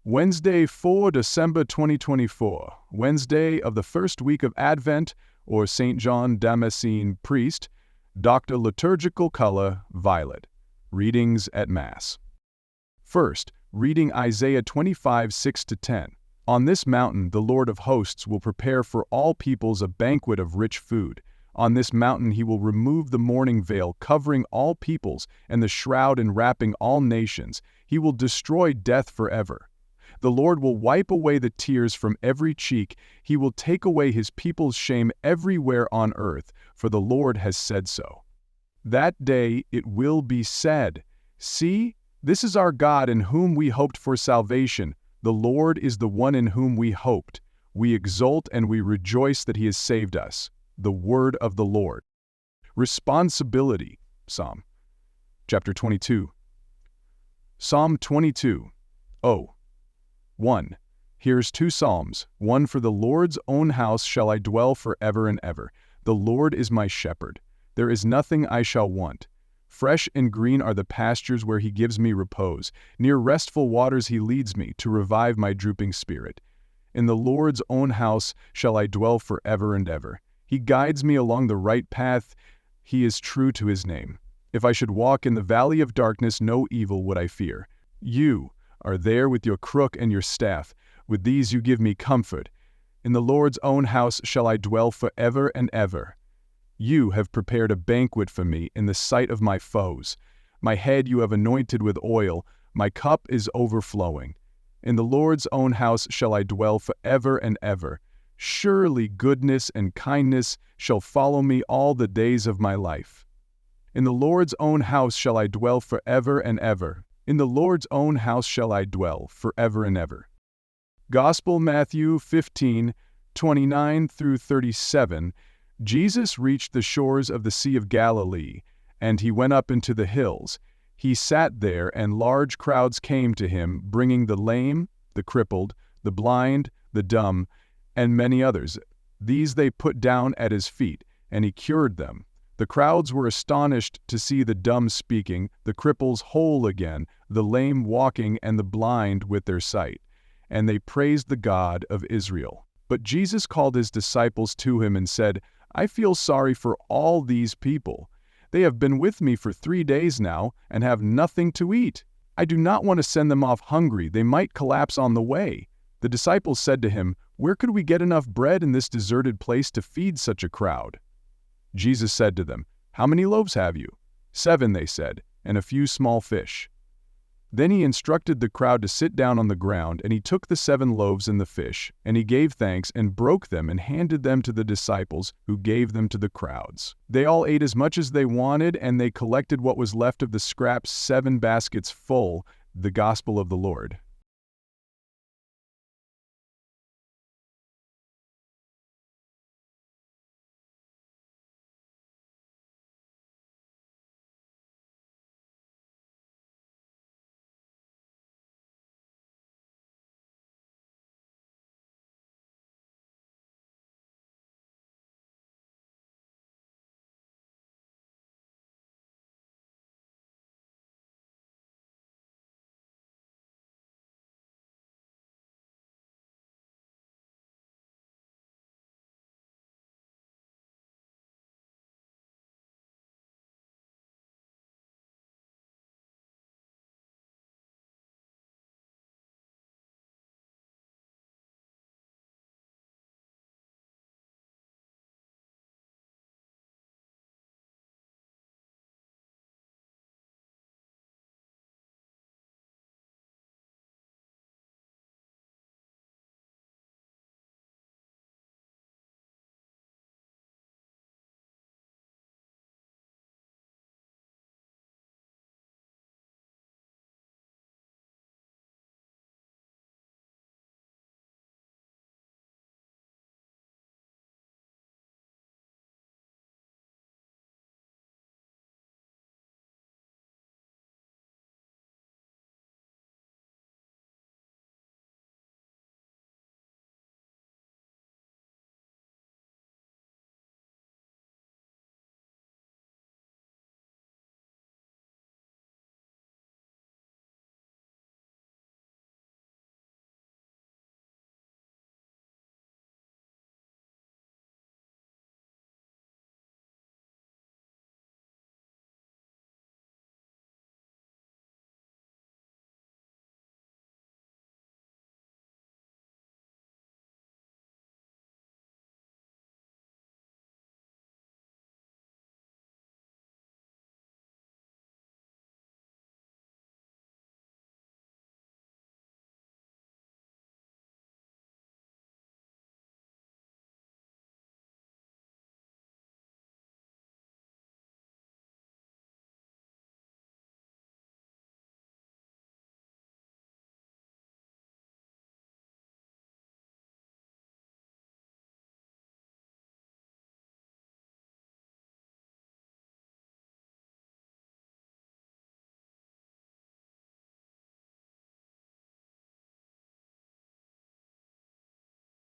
Wednesday, 4 December 2024, Wednesday of the first week of Advent, or St. John Damascene, priest, Dr. Liturgical color, violet. Readings at Mass. First, reading Isaiah 25, 6-10. On this mountain the Lord of hosts will prepare for all peoples a banquet of rich food. On this mountain he will remove the mourning veil covering all peoples and the shroud enwrapping all nations. He will destroy death forever. The Lord will wipe away the tears from every cheek. He will take away his people's shame everywhere on earth, for the Lord has said so. That day it will be said, "See, this is our God in whom we hoped for salvation. The Lord is the one in whom we hoped. We exult and we rejoice that he has saved us." The word of the Lord. Responsibility. Psalm. Chapter 22. Psalm 22. 1. Here's two psalms, one for the Lord's own house shall I dwell forever and ever. The Lord is my shepherd. There is nothing I shall want. Fresh and green are the pastures where he gives me repose. Near restful waters he leads me to revive my drooping spirit. In the Lord's own house shall I dwell forever and ever. He guides me along the right path. He is true to his name. If I should walk in the valley of darkness, no evil would I fear. You are there with your crook and your staff. With these you give me comfort. In the Lord's own house shall I dwell forever and ever. You have prepared a banquet for me in the sight of my foes. My head you have anointed with oil. My cup is overflowing. In the Lord's own house shall I dwell forever and ever. Surely goodness and kindness shall follow me all the days of my life. In the Lord's own house shall I dwell forever and ever. In the Lord's own house shall I dwell forever and ever. Gospel Matthew 15, 29-37. Jesus reached the shores of the Sea of Galilee, and he went up into the hills. He sat there, and large crowds came to him, bringing the lame, the crippled, the blind, the dumb, and many others. These they put down at his feet, and he cured them. The crowds were astonished to see the dumb speaking, the cripples whole again, the lame walking, and the blind with their sight. And they praised the God of Israel. But Jesus called his disciples to him and said, "I feel sorry for all these people. They have been with me for 3 days now and have nothing to eat. I do not want to send them off hungry. They might collapse on the way." The disciples said to him, "Where could we get enough bread in this deserted place to feed such a crowd?" Jesus said to them, "How many loaves have you?" 7, they said, "and a few small fish." Then he instructed the crowd to sit down on the ground, and he took the 7 loaves and the fish, and he gave thanks and broke them and handed them to the disciples, who gave them to the crowds. They all ate as much as they wanted, and they collected what was left of the scraps, 7 baskets full. The Gospel of the Lord.